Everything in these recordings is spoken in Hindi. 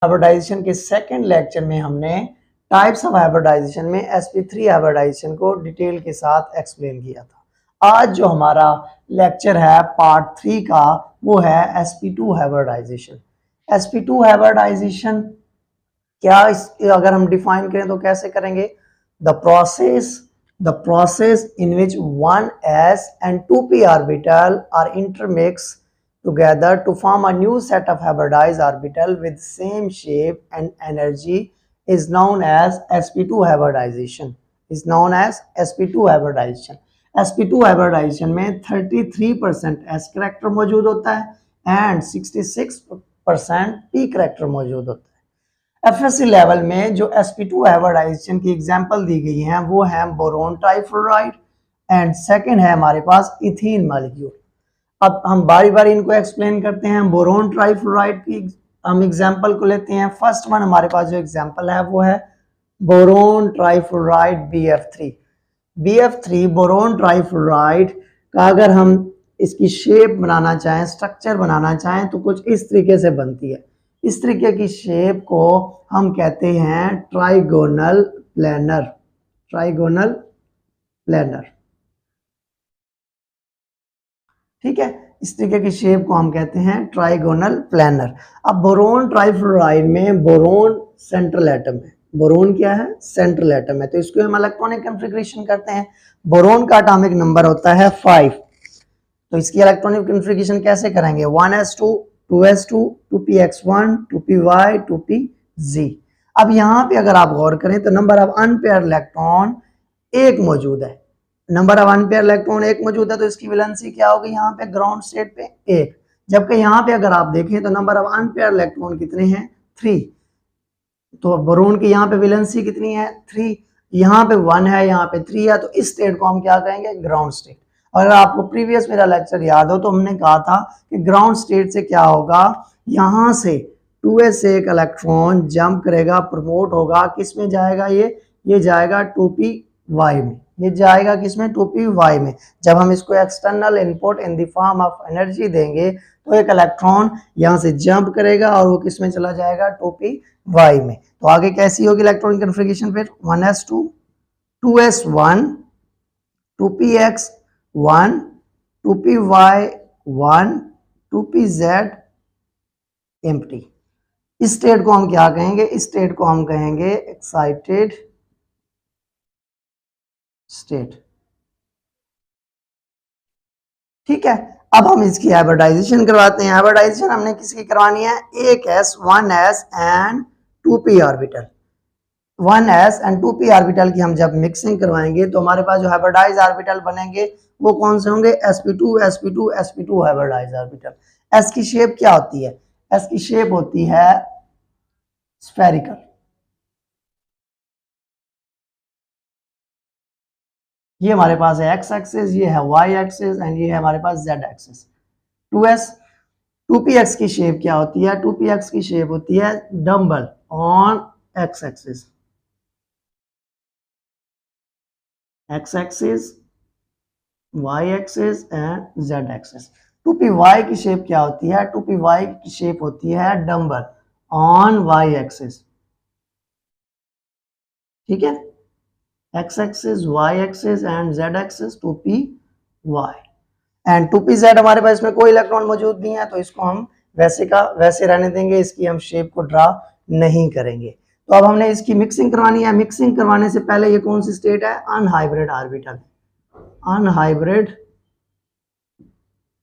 हाइब्रिडाइजेशन के सेकंड लेक्चर में हमने टाइप्स ऑफ हाइब्रिडाइजेशन में sp3 हाइब्रिडाइजेशन को डिटेल के साथ एक्सप्लेन किया था। आज जो हमारा लेक्चर है पार्ट 3 का वो है sp2 हाइब्रिडाइजेशन। sp2 हाइब्रिडाइजेशन क्या अगर हम डिफाइन करें तो कैसे करेंगे? The process in which 1s and 2p orbital are intermixed together to form a new set of hybridized orbital with same shape and energy is known as sp2 hybridization. sp2 hybridization में 33% s करेक्टर मौजूद होता है एंड 66% p करेक्टर मौजूद होता है। एफएससी लेवल में जो sp2 हाइब्रिडाइजेशन की एग्जांपल दी गई हैं वो है बोरोन ट्राइफ्लोराइड एंड सेकंड है हमारे पास इथीन मॉलिक्यूल। अब हम बारी बारी इनको एक्सप्लेन करते हैं। बोरोन ट्राइफ्लोराइड की हम एग्जांपल को लेते हैं। फर्स्ट वन हमारे पास जो एग्जांपल है वो है boron trifluoride BF3 boron trifluoride का अगर हम इसकी शेप बनाना चाहें, स्ट्रक्चर बनाना चाहें तो कुछ इस तरीके से बनती है। इस तरीके की शेप को हम कहते हैं ट्राइगोनल प्लेनर। ठीक है, इस तरीके की शेप को हम कहते हैं ट्राइगोनल प्लेनर। अब बोरोन ट्राइफ्लोराइड में बोरोन सेंट्रल एटम है। बोरोन क्या है? सेंट्रल एटम है। तो इसको हम इलेक्ट्रॉनिक कॉन्फ़िगरेशन करते हैं। बोरोन का एटॉमिक नंबर होता है 5। तो इसकी इलेक्ट्रॉनिक कॉन्फ़िगरेशन कैसे करेंगे? 1s2 2s2 2px1 2py 2pz। अब यहाँ पे अगर आप गौर करें तो नंबर ऑफ अनपेयर इलेक्ट्रॉन एक मौजूद है। नंबर ऑफ अनपेयर इलेक्ट्रॉन एक मौजूद है तो इसकी वैलेंसी क्या होगी? यहाँ पे ग्राउंड स्टेट पे 1। जबकि यहाँ पे अगर आप देखें तो नंबर ऑफ अनपेयर इलेक्ट्रॉन कितने हैं? 3। तो बोरोन की यहाँ पे वैलेंसी कितनी है? 3। यहाँ पे 1 है, यहाँ पे 3 है, तो इस स्टेट को हम क्या कहेंगे? Ground state. अगर आपको प्रीवियस मेरा लेक्चर याद हो तो हमने कहा था कि ग्राउंड स्टेट से क्या होगा, यहाँ से 2s से एक इलेक्ट्रॉन जंप करेगा, प्रमोट होगा, किस में जाएगा? ये जाएगा 2py में। ये जाएगा किसमें? 2py में। जब हम इसको external input in the form of energy देंगे तो एक इलेक्ट्रॉन यहाँ से जंप करेगा और वो किस में चला जाएगा? 2py में। तो आगे कैसी होगी इलेक्ट्रॉनिक कॉन्फ़िगरेशन? फिर 1s2 2s1 2px1 2py1 2pz empty. इस स्टेट को हम क्या कहेंगे? इस स्टेट को हम कहेंगे एक्साइटेड स्टेट। ठीक है, अब हम इसकी हाइब्रिडाइजेशन करवाते हैं। हाइब्रिडाइजेशन हमने किसकी करवानी है? 1s 1s and 2p orbital. 1s and 2p orbital की हम जब मिक्सिंग करवाएंगे तो हमारे पास जो हाइब्रिडाइज ऑर्बिटल बनेंगे वो कौन से होंगे? sp2 sp2 sp2 hybridize orbital. s की शेप क्या होती है? s की शेप होती है स्फेरिकल। ये हमारे पास है x एक्सिस, ये है y एक्सिस एंड ये है हमारे पास z एक्सिस। 2s 2px की शेप क्या होती है? 2px की शेप होती है dumbbell on x axis. x axis, y axis and z axis. 2py की शेप क्या होती है? 2py की शेप होती है डम्बल ऑन y एक्सिस। ठीक है, x axis, y axis and z axis 2py and 2pz। हमारे पास इसमें कोई इलेक्ट्रॉन मौजूद नहीं है तो इसको हम वैसे का वैसे रहने देंगे, इसकी हम शेप को ड्रा नहीं करेंगे। तो अब हमने इसकी मिक्सिंग करवानी है। मिक्सिंग करवाने से पहले ये कौन सी स्टेट है? Unhybrid orbital. अनहाइब्रिड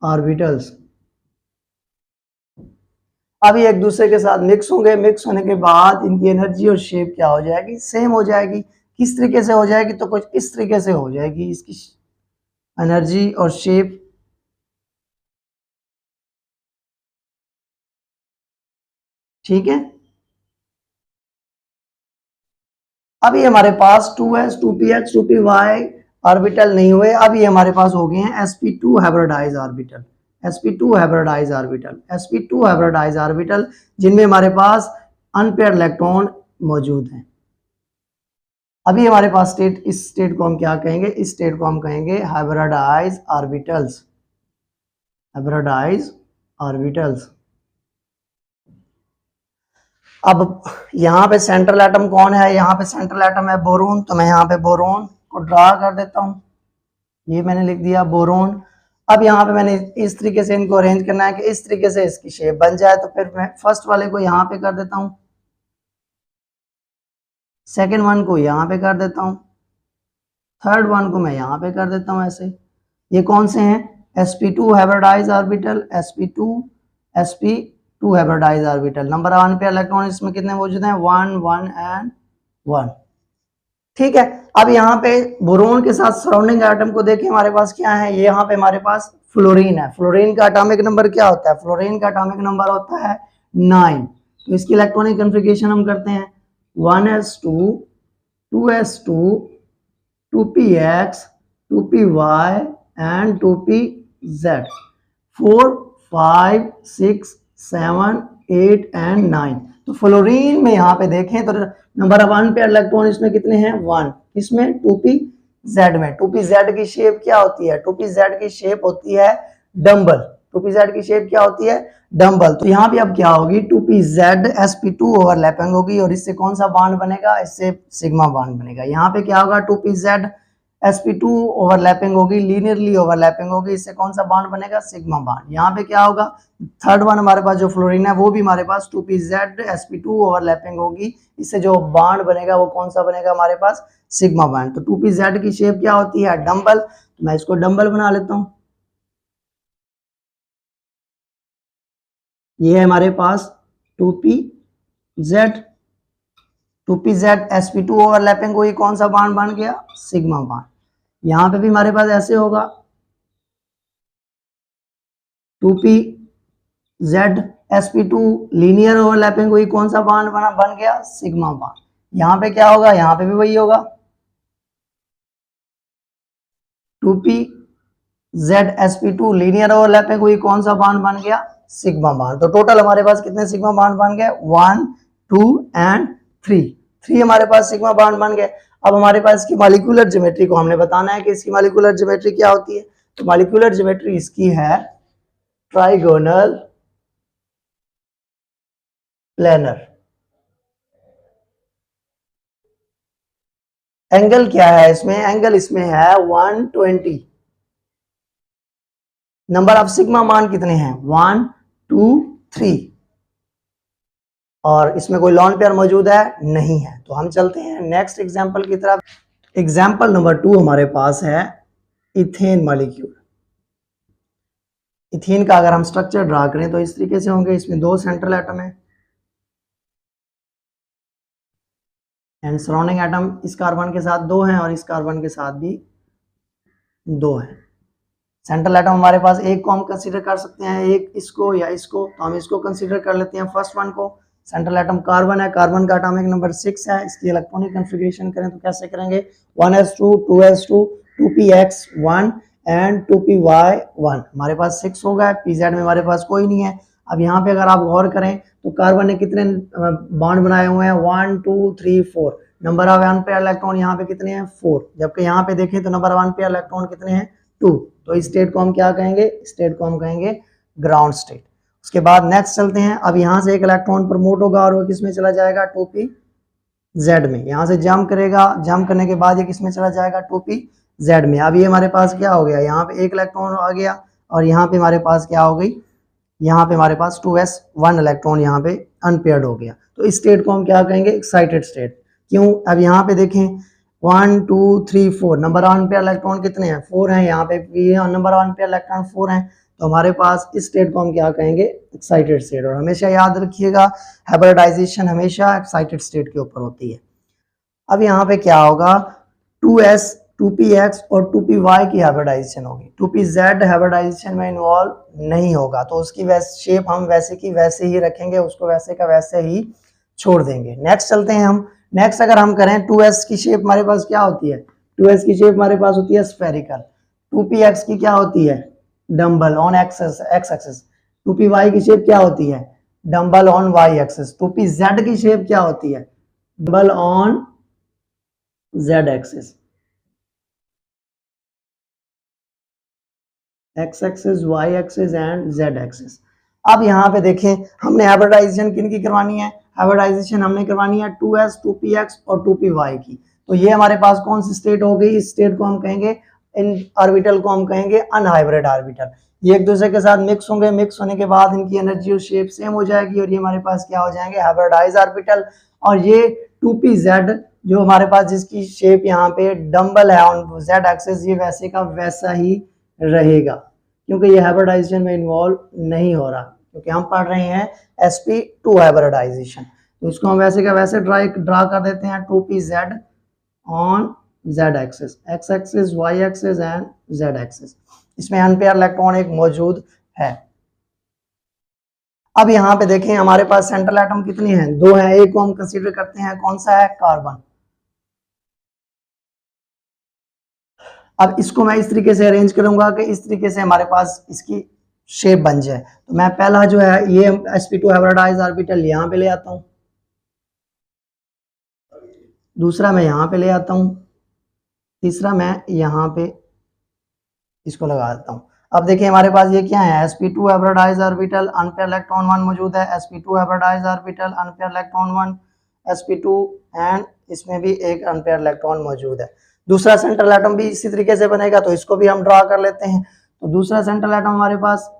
ऑर्बिटल्स अब ये एक दूसरे के साथ मिक्स होंगे। मिक्स होने के बाद इनकी एनर्जी और शेप क्या हो जाएगी? सेम हो जाएगी। किस तरीके से हो जाएगी? तो कुछ इस तरीके से हो जाएगी इसकी एनर्जी और शेप। ठीक है, अभी हमारे पास 2s 2px 2py ऑर्बिटल नहीं हुए। अब ये हमारे पास हो गए हैं sp2 hybridize orbital. sp2 hybridize orbital, sp2 hybridize orbital जिनमें हमारे पास अनपेयर इलेक्ट्रॉन मौजूद हैं। अभी हमारे पास स्टेट, इस स्टेट को हम क्या कहेंगे? इस स्टेट को हम कहेंगे हाइब्रिडाइज ऑर्बिटल्स। Hybridise orbitals. अब यहाँ पे सेंट्रल एटम कौन है, यहाँ पे सेंट्रल एटम है बोरोन, तो मैं यहाँ पे बोरोन को ड्रा कर देता हूँ, ये मैंने लिख दिया बोरोन। अब यहाँ पे मैंने इस तरीके से इनको अरेंज करना है कि इस तरीके से इसकी शेप बन जाए, तो फिर मैं फर्स्ट वाले को यहाँ पे कर देता हूँ, सेकेंड वन को यहाँ पे कर देता हूँ, थर्ड वन को मैं यहाँ पे कर देता हूँ ऐसे। ये कौन से हैं, sp2 hybridize orbital, sp2 hybridize orbital. Number one पे इलेक्ट्रॉन इसमें कितने मौजूद हैं, 1 1 एंड 1। ठीक है, अब यहाँ पे बोरोन के साथ सराउंडिंग एटम को देखें, हमारे पास क्या है, ये यहाँ पे हमारे पास फ्लोरीन है। फ्लोरीन का एटॉमिक नंबर क्या होता है, फ्लोरीन का एटॉमिक नंबर होता है 9। तो इसकी इलेक्ट्रॉनिक कन्फिगरेशन हम करते हैं 1s2 2s2 2px 2py and 2pz, 4 5 6 7 8 and 9। तो फ्लोरीन में यहाँ पे देखें तो नंबर वन पे इलेक्ट्रॉन इसमें कितने हैं, 1, इसमें 2pz में। 2pz की शेप क्या होती है, 2pz की शेप होती है डम्बल, 2pz की शेप क्या होती है, डम्बल। तो यहाँ पे अब क्या होगी, 2pz sp2 ओवरलैपिंग होगी और इससे कौन सा बॉन्ड बनेगा, इससे सिग्मा बॉन्ड बनेगा। यहाँ पे क्या होगा, 2pz sp2 ओवरलैपिंग होगी, लीनियरली ओवरलैपिंग होगी, इससे कौन सा बॉन्ड बनेगा, सिग्मा बॉन्ड। यहाँ पे क्या होगा, थर्ड वन हमारे पास जो फ्लोरीन है वो भी हमारे पास 2pz sp2 ओवरलैपिंग होगी, इससे जो बॉन्ड बनेगा वो कौन सा बनेगा हमारे पास, सिग्मा बॉन्ड। तो 2pz की शेप क्या होती है, डम्बल। तो मैं इसको डम्बल बना लेता हूँ, ये है हमारे पास 2pz 2pz sp2 ओवरलैपिंग हुई, कौन सा बॉन्ड बन गया, सिग्मा बॉन्ड। यहाँ पे भी हमारे पास ऐसे होगा 2pz sp2 लीनियर ओवरलैपिंग हुई, कौन सा बॉन्ड बन गया, सिग्मा बॉन्ड। यहाँ पे क्या होगा, यहाँ पे भी वही होगा 2pz sp2 लीनियर ओवरलैपिंग हुई, कौन सा बॉन्ड बन गया, सिग्मा बॉन्ड। तो टोटल हमारे पास कितने सिग्मा बॉन्ड बन गए, 1 2 एंड 3 हमारे पास सिग्मा बॉन्ड बन गए। अब हमारे पास इसकी मॉलिक्यूलर ज्योमेट्री को हमने बताना है कि इसकी मॉलिक्यूलर ज्योमेट्री क्या होती है। तो मॉलिक्यूलर ज्योमेट्री इसकी है ट्राइगोनल प्लेनर। एंगल क्या है इसमें, एंगल इसमें है 120। नंबर ऑफ सिग्मा मान कितने हैं, 1 2 3, और इसमें कोई लॉन पेयर मौजूद है नहीं है। तो हम चलते हैं नेक्स्ट एग्जांपल की तरफ। एग्जांपल नंबर 2 हमारे पास है इथेन मॉलिक्यूल। इथेन का अगर हम स्ट्रक्चर ड्रा करें तो इस तरीके से होंगे, इसमें 2 सेंट्रल एटम है एंड सराउंडिंग एटम इस कार्बन के साथ 2 हैं और इस कार्बन के साथ भी 2 हैं। सेंट्रल एटम हमारे पास एक को हम कंसीडर कर सकते हैं, एक इसको या इसको, तो हम इसको कंसीडर कर लेते हैं फर्स्ट वन को। सेंट्रल एटम कार्बन है, कार्बन का एटॉमिक नंबर 6 है। इसकी इलेक्ट्रॉनिक कन्फिगरेशन करें तो कैसे करेंगे, 1s2 2s2 2px1 and 2py1। हमारे पास 6 होगा, pz में हमारे पास कोई नहीं है। अब यहाँ पे अगर आप गौर करें तो कार्बन ने कितने बॉन्ड बनाए हुए हैं, 1 2 3 4। नंबर ऑफ अनपेयर इलेक्ट्रॉन यहाँ पे कितने हैं, 4। जबकि यहाँ पे देखें तो नंबर ऑफ अनपेयर इलेक्ट्रॉन कितने हैं, 2। तो इस स्टेट को हम क्या कहेंगे, स्टेट को हम कहेंगे ग्राउंड स्टेट। उसके बाद नेक्स्ट चलते हैं। अब यहाँ से एक इलेक्ट्रॉन प्रमोट होगा और वो किसमें चला जाएगा, 2pz में। यहाँ से जंप करेगा, जंप करने के बाद ये किसमें चला जाएगा, 2pz में। अब ये हमारे पास क्या हो गया, यहाँ पे एक इलेक्ट्रॉन आ गया और यहाँ पे हमारे पास क्या हो गई, यहाँ पे हमारे पास 2s1 इलेक्ट्रॉन यहाँ पे अनपेयर्ड हो गया। तो इस स्टेट को हम क्या कहेंगे, एक्साइटेड स्टेट। क्यों, अब यहाँ पे देखें 1 2 3 4, नंबर ऑन पे इलेक्ट्रॉन कितने हैं, 4 हैं। यहाँ पे नंबर ऑन पे इलेक्ट्रॉन 4 हैं, तो हमारे पास इस स्टेट को हम क्या कहेंगे, एक्साइटेड स्टेट। और हमेशा याद रखिएगा हाइब्रिडाइजेशन हमेशा एक्साइटेड स्टेट के ऊपर होती है। अब यहाँ पे क्या होगा, 2s 2px और 2py की हाइब्रिडाइजेशन होगी, 2pz हाइब्रिडाइजेशन में इन्वॉल्व नहीं होगा, तो उसकी शेप हम वैसे की वैसे ही रखेंगे, उसको वैसे का वैसे ही छोड़ देंगे। नेक्स्ट चलते हैं हम। नेक्स्ट अगर हम करें 2s की शेप हमारे पास क्या होती है, 2s की शेप हमारे पास होती है स्फेरिकल। 2px की क्या होती है, dumbbell on x axis. 2py की शेप क्या होती है, dumbbell on Y axis. 2pz की शेप क्या होती है, dumbbell on z axis, x axis, y axis and z axis. अब यहाँ पे देखें हमने हाइब्रिडाइजेशन किन की करवानी है, हाइब्रिडाइजेशन हमने करवानी है 2s 2px और 2py की। तो ये हमारे पास कौन सी स्टेट हो गई, इस स्टेट को हम कहेंगे, इन ऑर्बिटल को हम कहेंगे अनहाइब्रिड ऑर्बिटल। ये एक दूसरे के साथ मिक्स होंगे, मिक्स होने के बाद इनकी एनर्जी और शेप सेम हो जाएगी और ये हमारे पास क्या हो जाएंगे, हाइब्रिडाइज ऑर्बिटल। और ये 2pz जो हमारे पास जिसकी शेप यहाँ पे डम्बल है ऑन z एक्सिस, ये वैसे का वैसा ही रहेगा क्योंकि ये हाइब्रिडाइजेशन में इन्वॉल्व नहीं हो रहा, क्योंकि हम पढ़ रहे हैं sp2 हाइब्रिडाइजेशन। तो इसको हम वैसे का वैसे ड्रा कर देते हैं 2pz on z axis, x axis, y axis and z axis. इसमें अनपेयर इलेक्ट्रॉन एक मौजूद है। अब यहाँ पे देखें हमारे पास सेंट्रल एटम कितने हैं, 2 हैं। एक को हम कंसीडर करते हैं, कौन सा है, कार्बन। अब इसको मैं इस तरीके से अरेंज करूंगा कि इस तरीके से हमारे पास इसकी शेप बन जाए। तो मैं पहला जो है ये sp2 हाइब्रिडाइज ऑर्बिटल यहाँ पे ले आता हूँ, दूसरा मैं यहाँ पे ले आता हूँ, तीसरा मैं यहाँ पे इसको लगा देता हूँ। अब देखिए हमारे पास ये क्या है, sp2 hybridize orbital, unpair electron 1 मौजूद है, sp2 hybridize orbital, unpair electron 1, sp2 and इसमें भी एक अनपेयर इलेक्ट्रॉन मौजूद है। दूसरा सेंट्रल एटम भी इसी तरीके से बनेगा, तो इसको भी हम ड्रा कर लेते हैं। तो दूसरा सेंट्रल एटम हमारे पास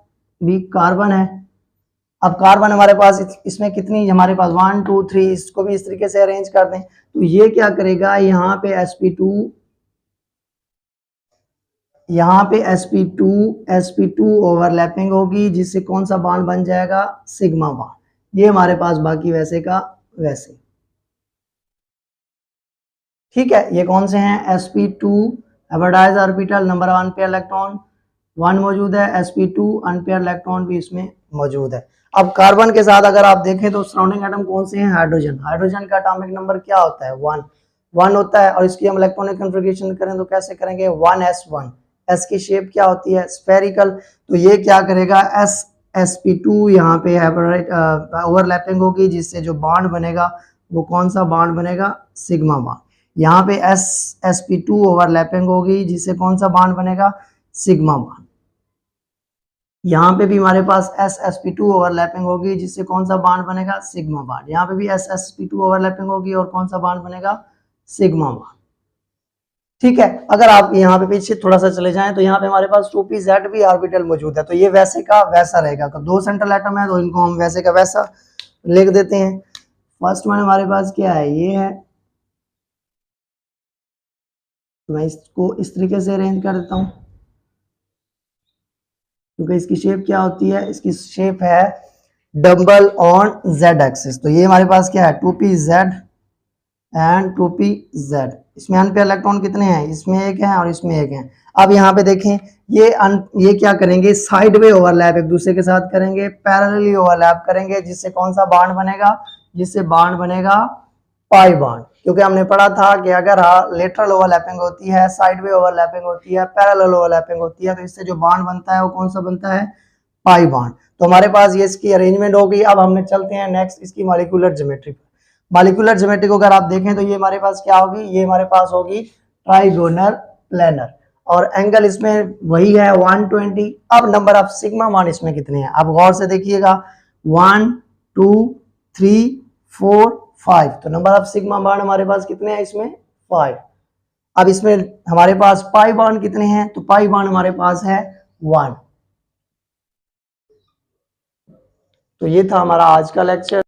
भी कार्बन है। अब कार्बन हमारे पास इसमें कितनी, हमारे पास 1 2 3, इसको भी इस तरीके से अरेंज कर दें। तो ये क्या करेगा, यहाँ पे sp2 ओवरलैपिंग होगी, जिससे कौन सा बॉन्ड बन जाएगा, सिग्मा बॉन्ड। ये हमारे पास बाकी वैसे का वैसे, ठीक है। ये कौन से हैं, sp2 hybridize orbital, number of unpair electron 1 मौजूद है, sp2 अनपेयर इलेक्ट्रॉन भी इसमें मौजूद है। अब कार्बन के साथ अगर आप देखें तो सराउंडिंग एटम कौन से हैं, हाइड्रोजन। हाइड्रोजन का एटॉमिक नंबर क्या होता है, 1 होता है। और इसकी हम इलेक्ट्रॉनिक कन्फिगरेशन करें तो कैसे करेंगे, 1s1। s की शेप क्या होती है, स्फेरिकल। तो ये क्या करेगा, sp2 यहाँ पे ओवरलैपिंग होगी, जिससे जो बॉन्ड बनेगा वो कौन सा बॉन्ड बनेगा, सिग्मा बॉन्ड। यहाँ पे sp2 ओवरलैपिंग होगी, जिससे कौन सा बॉन्ड बनेगा, सिग्मा बॉन्ड। यहाँ पे भी हमारे पास sp2 ओवरलैपिंग होगी, जिससे कौन सा बॉन्ड बनेगा, सिग्मा बॉन्ड। यहाँ पे भी sp2 ओवरलैपिंग होगी और कौन सा बॉन्ड बनेगा, सिग्मा बॉन्ड, ठीक है। अगर आप यहाँ पे पीछे थोड़ा सा चले जाएं तो यहाँ पे हमारे पास 2pz भी ऑर्बिटल मौजूद है। तो ये वैसे का वैसा रहेगा। तो 2 सेंट्रल एटम है तो इनको हम वैसे का वैसा लिख देते हैं। फर्स्ट वन हमारे पास क्या है, ये है। तो मैं इसको इस तरीके से अरेंज कर देता हूँ, क्योंकि इसकी शेप क्या होती है, इसकी शेप है डबल ऑन z एक्सिस। तो ये हमारे पास क्या है, 2pz एंड 2pz। इसमें अनपेयर इलेक्ट्रॉन कितने हैं, इसमें एक है और इसमें एक है। अब यहाँ पे देखें ये क्या करेंगे, साइड वे ओवरलैप एक दूसरे के साथ करेंगे, पैरेलली ओवरलैप करेंगे, जिससे कौन सा बॉन्ड बनेगा, जिससे बॉन्ड बनेगा पाई बॉन्ड। क्योंकि हमने पढ़ा था कि अगर लेटरल ओवरलैपिंग होती है, साइड वे ओवरलैपिंग होती है, पैरेलल ओवरलैपिंग होती है, तो इससे जो बॉन्ड बनता है वो कौन सा बनता है, पाई बॉन्ड। तो हमारे पास ये इसकी अरेंजमेंट होगी। अब हमने चलते हैं नेक्स्ट इसकी मॉलिक्यूलर ज्योमेट्री पर। मॉलिक्यूलर ज्योमेट्री को अगर आप देखें तो ये हमारे पास क्या होगी, ये हमारे पास होगी ट्राइगोनल प्लेनर, और एंगल इसमें वही है 120। अब नंबर ऑफ सिग्मा बॉन्ड इसमें कितने हैं, अब गौर से देखिएगा, 1 2 3 4 5। तो नंबर ऑफ सिग्मा बॉन्ड हमारे पास कितने हैं, इसमें 5। अब इसमें हमारे पास पाई बॉन्ड कितने हैं, तो पाई बॉन्ड हमारे पास है 1। तो ये था हमारा आज का लेक्चर।